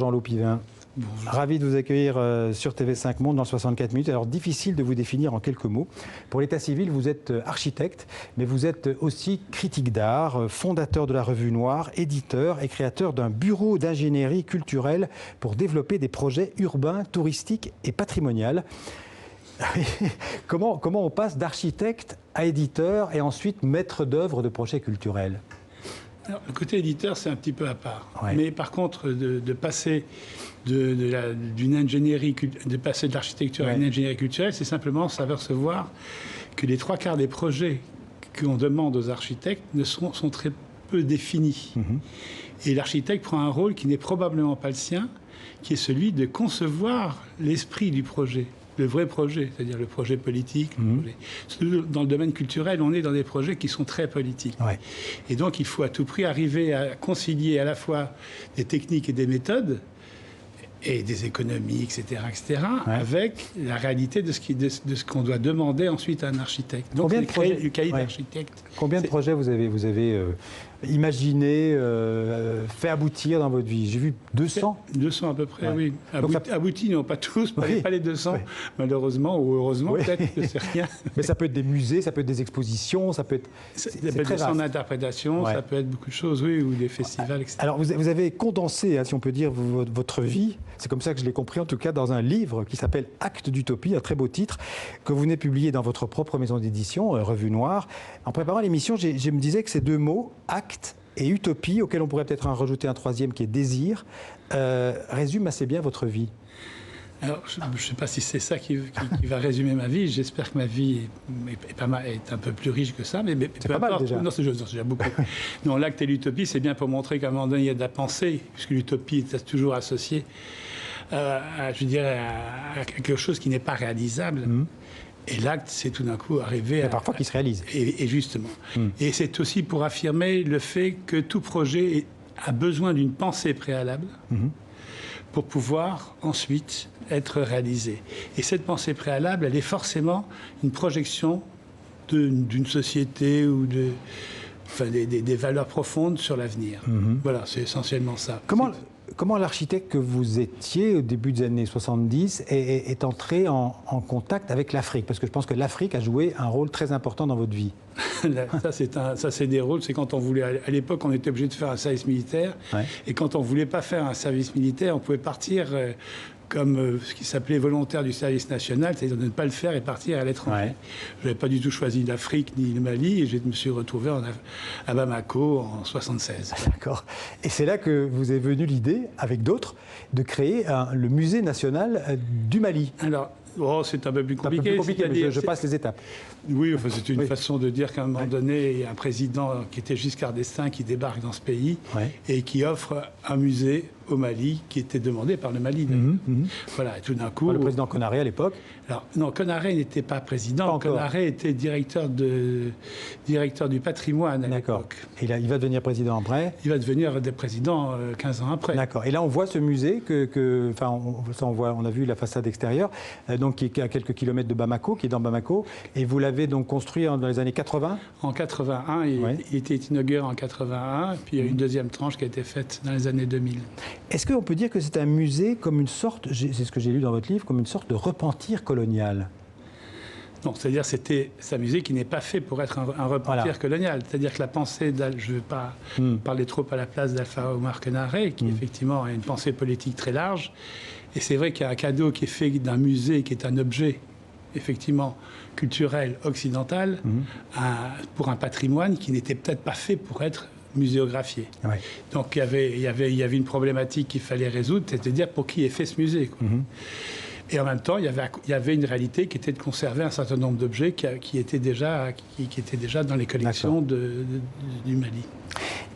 Jean-Loup Pivin. Bonjour. Ravi de vous accueillir sur TV5 Monde dans 64 minutes. Alors, difficile de vous définir en quelques mots. Pour l'état civil, vous êtes architecte, mais vous êtes aussi critique d'art, fondateur de la Revue Noire, éditeur et créateur d'un bureau d'ingénierie culturelle pour développer des projets urbains, touristiques et patrimoniaux. Comment on passe d'architecte à éditeur et ensuite maître d'œuvre de projets culturels? Alors, le côté éditeur, c'est un petit peu à part. Ouais. Mais par contre, de passer d'une ingénierie, de passer de l'architecture à une ingénierie culturelle, c'est simplement s'apercevoir que les 3/4 des projets qu'on demande aux architectes sont très peu définis. Et l'architecte prend un rôle qui n'est probablement pas le sien, qui est celui de concevoir l'esprit du projet. Le vrai projet, c'est-à-dire le projet politique. Dans le domaine culturel, on est dans des projets qui sont très politiques. Ouais. Et donc, il faut à tout prix arriver à concilier à la fois des techniques et des méthodes, et des économies, etc., avec la réalité de ce qu'on doit demander ensuite à un architecte. Donc, Combien de projets, le cahier d'architecte. Combien de projets vous avez imaginé, fait aboutir dans votre vie? J'ai vu 200. 200 à peu près, oui. Donc Aboutis, non, pas tous, pas les 200, malheureusement, ou heureusement, peut-être, je ne sais rien. Mais ça peut être des musées, ça peut être des expositions, ça peut être... Ça peut être des centres d'interprétation, ça peut être beaucoup de choses, oui, ou des festivals, etc. Alors, vous avez condensé, si on peut dire, votre vie, c'est comme ça que je l'ai compris, en tout cas, dans un livre qui s'appelle Actes d'utopie, un très beau titre, que vous venez publier dans votre propre maison d'édition, Revue Noire. En préparant l'émission, je me disais que ces deux mots, acte et utopie, auxquels on pourrait peut-être en rajouter un troisième qui est désir, résument assez bien votre vie. Alors, je ne sais pas si c'est ça qui va résumer ma vie. J'espère que ma vie est un peu plus riche que ça. Mais c'est pas mal déjà. Non, c'est déjà beaucoup. Non, l'acte et l'utopie, c'est bien pour montrer qu'à un moment donné, il y a de la pensée, puisque l'utopie est toujours associée à quelque chose qui n'est pas réalisable. Et l'acte, c'est tout d'un coup arriver à... parfois qui se réalise. Et justement. Et c'est aussi pour affirmer le fait que tout projet a besoin d'une pensée préalable pour pouvoir ensuite être réalisé. Et cette pensée préalable, elle est forcément une projection d'une société ou des valeurs profondes sur l'avenir. Voilà, c'est essentiellement ça. Comment l'architecte que vous étiez au début des années 70 est entré en contact avec l'Afrique? Parce que je pense que l'Afrique a joué un rôle très important dans votre vie. Ça, c'est des rôles. C'est quand on voulait... À l'époque, on était obligé de faire un service militaire. Et quand on ne voulait pas faire un service militaire, on pouvait partir... comme ce qui s'appelait volontaire du service national, c'est-à-dire de ne pas le faire et partir à l'étranger. Je n'avais pas du tout choisi l'Afrique ni le Mali, et je me suis retrouvé à Bamako en 1976. D'accord. Et c'est là que vous est venue l'idée, avec d'autres, de créer le musée national du Mali. Alors, c'est un peu plus compliqué. Un peu plus compliqué, mais je passe les étapes. Oui, enfin, c'est une façon de dire qu'à un moment donné, il y a un président qui était Giscard d'Estaing qui débarque dans ce pays et qui offre un musée au Mali qui était demandé par le Mali. Voilà, et tout d'un coup... Le président Konaré à l'époque? Alors, non, Konaré n'était pas président. Konaré était directeur du patrimoine à l'époque. Et là, il va devenir président après? Il va devenir président 15 ans après. D'accord. Et là, on voit ce musée on a vu la façade extérieure, donc qui est à quelques kilomètres de Bamako, qui est dans Bamako. Et vous l'avez donc construit dans les années 80? En 81, il était inauguré en 81, puis il y a eu une deuxième tranche qui a été faite dans les années 2000. Est-ce qu'on peut dire que c'est un musée comme une sorte, c'est ce que j'ai lu dans votre livre, comme une sorte de repentir colonial? Non, c'est-à-dire c'est un musée qui n'est pas fait pour être un repentir colonial. C'est-à-dire que la pensée, je ne veux pas parler trop à la place d'Alpha Omar Konaré, qui effectivement a une pensée politique très large. Et c'est vrai qu'il y a un cadeau qui est fait d'un musée qui est un objet, effectivement, culturel occidental, pour un patrimoine qui n'était peut-être pas fait pour être muséographié. Donc il y avait une problématique qu'il fallait résoudre, c'est-à-dire pour qui est fait ce musée. Et en même temps, il y avait une réalité qui était de conserver un certain nombre d'objets qui étaient déjà dans les collections du Mali.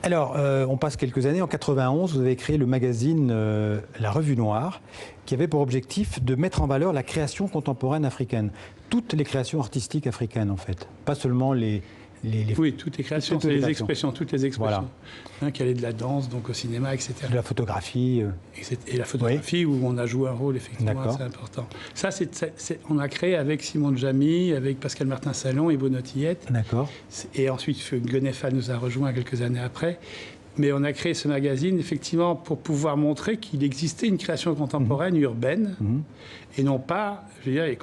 Alors, on passe quelques années. En 91, vous avez créé le magazine La Revue Noire, qui avait pour objectif de mettre en valeur la création contemporaine africaine. Toutes les créations artistiques africaines, en fait. Pas seulement Oui, toutes les créations, toutes les expressions. Voilà. Qui allaient de la danse, donc au cinéma, etc. De la photographie. Et la photographie, où on a joué un rôle, effectivement, assez important. Ça, on a créé avec Simon Djami, avec Pascal Martin-Salon et Bruno Tillette. D'accord. Et ensuite, Gonefa nous a rejoint quelques années après. Mais on a créé ce magazine, effectivement, pour pouvoir montrer qu'il existait une création contemporaine urbaine, et non pas, je veux dire,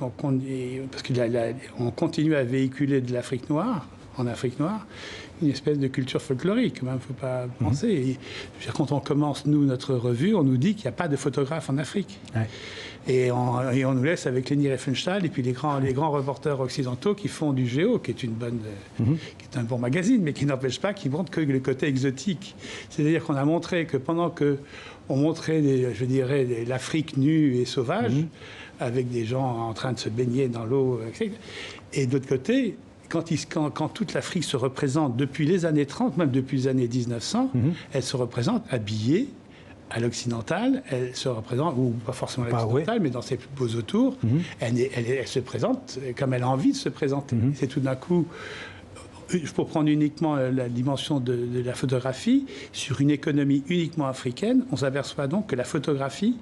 parce qu'on continue à véhiculer de l'Afrique noire, en Afrique noire, une espèce de culture folklorique, quand même, il ne faut pas penser. Et, je veux dire, quand on commence, nous, notre revue, on nous dit qu'il n'y a pas de photographe en Afrique. Ouais. Et on nous laisse avec Leni Riefenstahl et puis les grands reporters occidentaux qui font du Géo, qui est qui est un bon magazine, mais qui n'empêche pas qu'ils montrent que le côté exotique. C'est-à-dire qu'on a montré que pendant qu'on montrait, l'Afrique nue et sauvage, avec des gens en train de se baigner dans l'eau, etc. Et d'autre côté, quand toute l'Afrique se représente depuis les années 30, même depuis les années 1900, elle se représente habillée à l'occidental, elle se représente, ou pas forcément à l'occidental, mais dans ses plus beaux autours, elle se présente comme elle a envie de se présenter. C'est tout d'un coup, pour prendre uniquement la dimension de la photographie, sur une économie uniquement africaine, on s'aperçoit donc que la photographie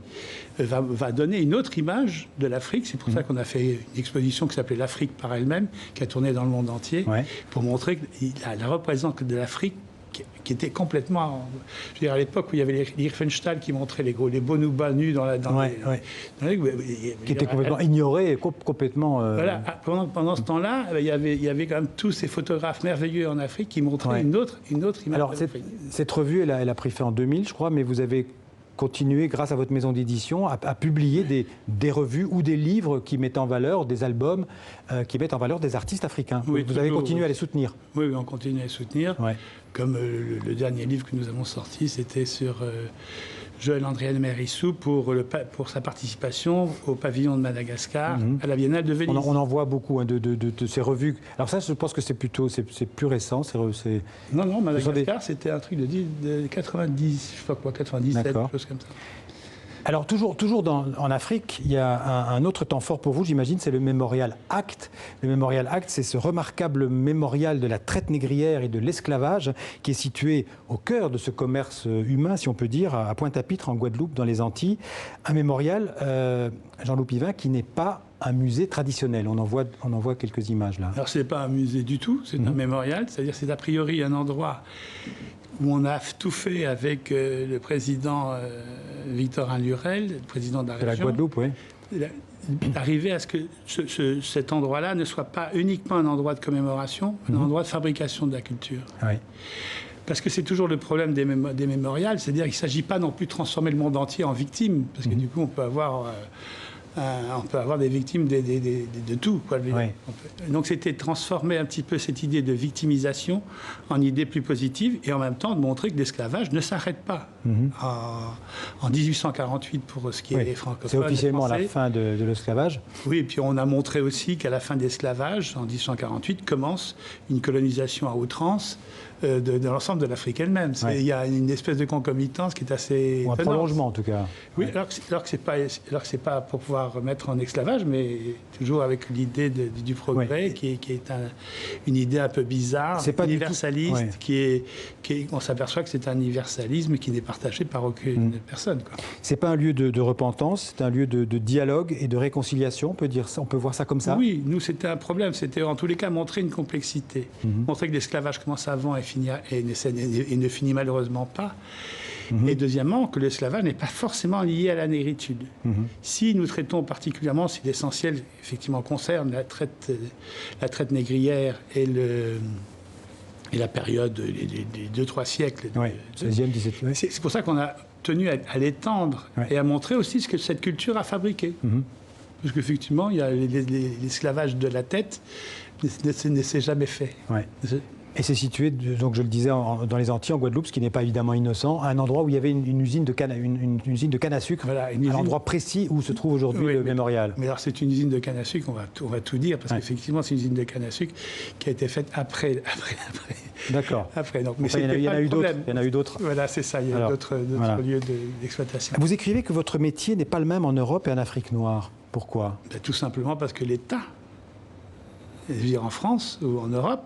va donner une autre image de l'Afrique. C'est pour ça qu'on a fait une exposition qui s'appelait l'Afrique par elle-même, qui a tourné dans le monde entier, pour montrer la représente de l'Afrique qui était complètement... Je veux dire, à l'époque où il y avait les Riefenstahl qui montraient les bonobas nus dans qui étaient complètement ignorés et complètement... Voilà, pendant ce temps-là, il y avait quand même tous ces photographes merveilleux en Afrique qui montraient une autre image. Alors, cette revue, elle a pris fin en 2000, je crois, mais vous avez continué, grâce à votre maison d'édition, à publier des revues ou des livres qui mettent en valeur, des albums qui mettent en valeur des artistes africains. Oui, vous avez continué à les soutenir. Oui, on continue à les soutenir. Comme le dernier livre que nous avons sorti, c'était sur Joël Andrienne Merissou pour sa participation au pavillon de Madagascar à la Biennale de Venise. On en voit beaucoup de ces revues. Alors ça, je pense que c'est plus récent. Non, Madagascar, c'était un truc de 90, je sais pas quoi, 97, quelque chose comme ça. Alors, toujours en Afrique, il y a un autre temps fort pour vous, j'imagine, c'est le Mémorial Acte. Le Mémorial Acte, c'est ce remarquable mémorial de la traite négrière et de l'esclavage qui est situé au cœur de ce commerce humain, si on peut dire, à Pointe-à-Pitre, en Guadeloupe, dans les Antilles. Un mémorial, Jean-Loup Pivin, qui n'est pas un musée traditionnel. On en voit quelques images là. Alors, ce n'est pas un musée du tout, c'est un mémorial, c'est-à-dire c'est a priori un endroit où on a tout fait avec le président Victorin Lurel, le président de la région. De la Guadeloupe, oui. D'arriver à ce que cet endroit-là ne soit pas uniquement un endroit de commémoration, un endroit de fabrication de la culture. Oui. Parce que c'est toujours le problème des mémorials, c'est-à-dire qu'il ne s'agit pas non plus de transformer le monde entier en victime, parce que du coup on peut avoir des victimes de tout. Quoi. Oui. Donc c'était transformer un petit peu cette idée de victimisation en idée plus positive et en même temps de montrer que l'esclavage ne s'arrête pas. En 1848 pour ce qui est francophone. C'est officiellement la fin de l'esclavage. Oui, et puis on a montré aussi qu'à la fin de l'esclavage, en 1848, commence une colonisation à outrance de l'ensemble de l'Afrique elle-même. Il y a une espèce de concomitance qui est assez... Ou un prolongement en tout cas. Oui, alors que c'est pas pour pouvoir remettre en esclavage, mais toujours avec l'idée du progrès, qui est une idée un peu bizarre, universaliste, on s'aperçoit que c'est un universalisme qui n'est partagé par aucune personne. C'est pas un lieu de repentance, c'est un lieu de dialogue et de réconciliation, on peut voir ça comme ça. Oui, nous c'était un problème, c'était en tous les cas montrer une complexité, montrer que l'esclavage commence avant et ne finit malheureusement pas. Et deuxièmement, que l'esclavage n'est pas forcément lié à la négritude. Si nous traitons particulièrement, si l'essentiel effectivement concerne la traite négrière et la période des 2-3 siècles. 16e, 17e. C'est pour ça qu'on a tenu à l'étendre et à montrer aussi ce que cette culture a fabriqué. Parce qu'effectivement, il y a l'esclavage de la tête ne s'est jamais fait. Et c'est situé, donc je le disais, dans les Antilles, en Guadeloupe, ce qui n'est pas évidemment innocent, à un endroit où il y avait une usine de canne à sucre, à l'endroit précis où se trouve aujourd'hui le mémorial. Mais alors c'est une usine de canne à sucre, on va tout dire, parce qu'effectivement c'est une usine de canne à sucre qui a été faite après. D'accord. Donc, mais il y en a eu d'autres. Voilà, c'est ça, il y a d'autres lieux d'exploitation. Vous écrivez que votre métier n'est pas le même en Europe et en Afrique noire. Pourquoi ? Tout simplement parce que l'État, je veux dire en France ou en Europe,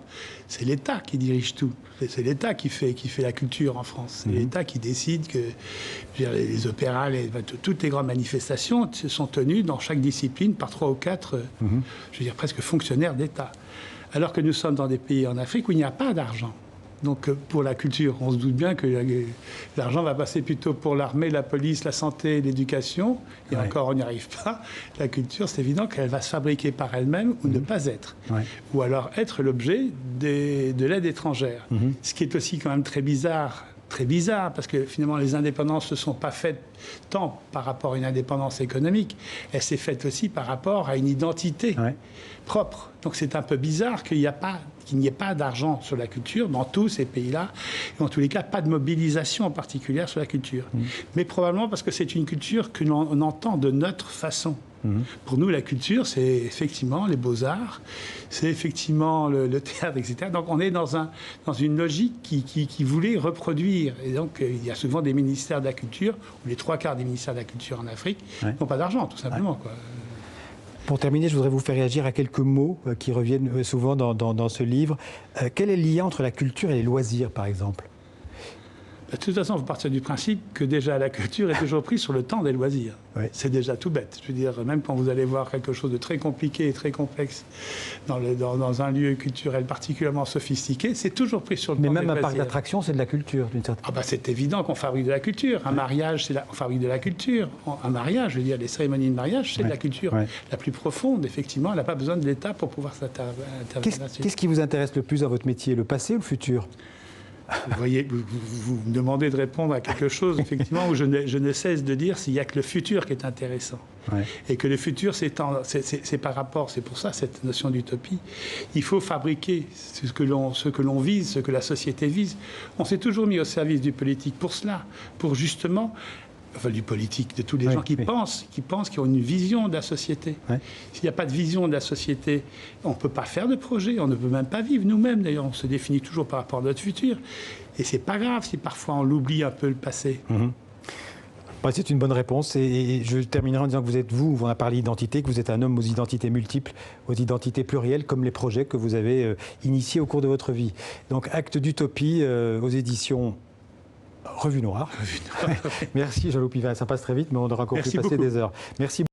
c'est l'État qui dirige tout. C'est l'État qui fait la culture en France. C'est l'État qui décide que les opéras, toutes les grandes manifestations se sont tenues dans chaque discipline par 3 ou 4, je veux dire presque fonctionnaires d'État. Alors que nous sommes dans des pays en Afrique où il n'y a pas d'argent. Donc pour la culture, on se doute bien que l'argent va passer plutôt pour l'armée, la police, la santé, l'éducation. Et encore, on n'y arrive pas. La culture, c'est évident qu'elle va se fabriquer par elle-même ou ne pas être. Ou alors être l'objet de l'aide étrangère. Ce qui est aussi quand même très bizarre, parce que finalement les indépendances ne sont pas faites tant par rapport à une indépendance économique, elle s'est faite aussi par rapport à une identité propre. Donc c'est un peu bizarre qu'il n'y ait pas d'argent sur la culture dans tous ces pays-là, et en tous les cas pas de mobilisation en particulier sur la culture. Mais probablement parce que c'est une culture que l'on entend de notre façon. Pour nous, la culture, c'est effectivement les beaux-arts, c'est effectivement le théâtre, etc. Donc on est dans une logique qui voulait reproduire. Et donc il y a souvent des ministères de la culture, ou les 3/4 des ministères de la culture en Afrique, n'ont pas d'argent, tout simplement. Quoi. Pour terminer, je voudrais vous faire réagir à quelques mots qui reviennent souvent dans ce livre. Quel est le lien entre la culture et les loisirs, par exemple ? De toute façon, vous partez du principe que déjà la culture est toujours prise sur le temps des loisirs. C'est déjà tout bête. Je veux dire, même quand vous allez voir quelque chose de très compliqué et très complexe dans un lieu culturel particulièrement sophistiqué, c'est toujours pris sur le temps des loisirs. Mais même un parc d'attractions, c'est de la culture, d'une certaine façon. C'est évident qu'on fabrique de la culture. Un mariage, on fabrique de la culture. Un mariage, je veux dire, les cérémonies de mariage, c'est de la culture la plus profonde. Effectivement, elle n'a pas besoin de l'État pour pouvoir s'intervenir là-dessus. Qu'est-ce qui vous intéresse le plus dans votre métier, le passé ou le futur ? Vous voyez, vous me demandez de répondre à quelque chose, effectivement, où je ne cesse de dire qu'il n'y a que le futur qui est intéressant. Et que le futur, c'est par rapport, c'est pour ça cette notion d'utopie. Il faut fabriquer ce que l'on vise, ce que la société vise. On s'est toujours mis au service du politique pour cela, pour justement... Enfin, du politique, de tous les gens qui pensent, qui ont une vision de la société. S'il n'y a pas de vision de la société, on ne peut pas faire de projet, on ne peut même pas vivre nous-mêmes. D'ailleurs, on se définit toujours par rapport à notre futur. Et c'est pas grave si parfois on l'oublie un peu le passé. C'est une bonne réponse. Et je terminerai en disant que vous êtes on a parlé d'identité, que vous êtes un homme aux identités multiples, aux identités plurielles, comme les projets que vous avez initiés au cours de votre vie. Donc, Acte d'utopie aux éditions... Revue Noire. Merci Jean-Loup Pivin, ça passe très vite, mais on aura encore pu passer des heures. Merci.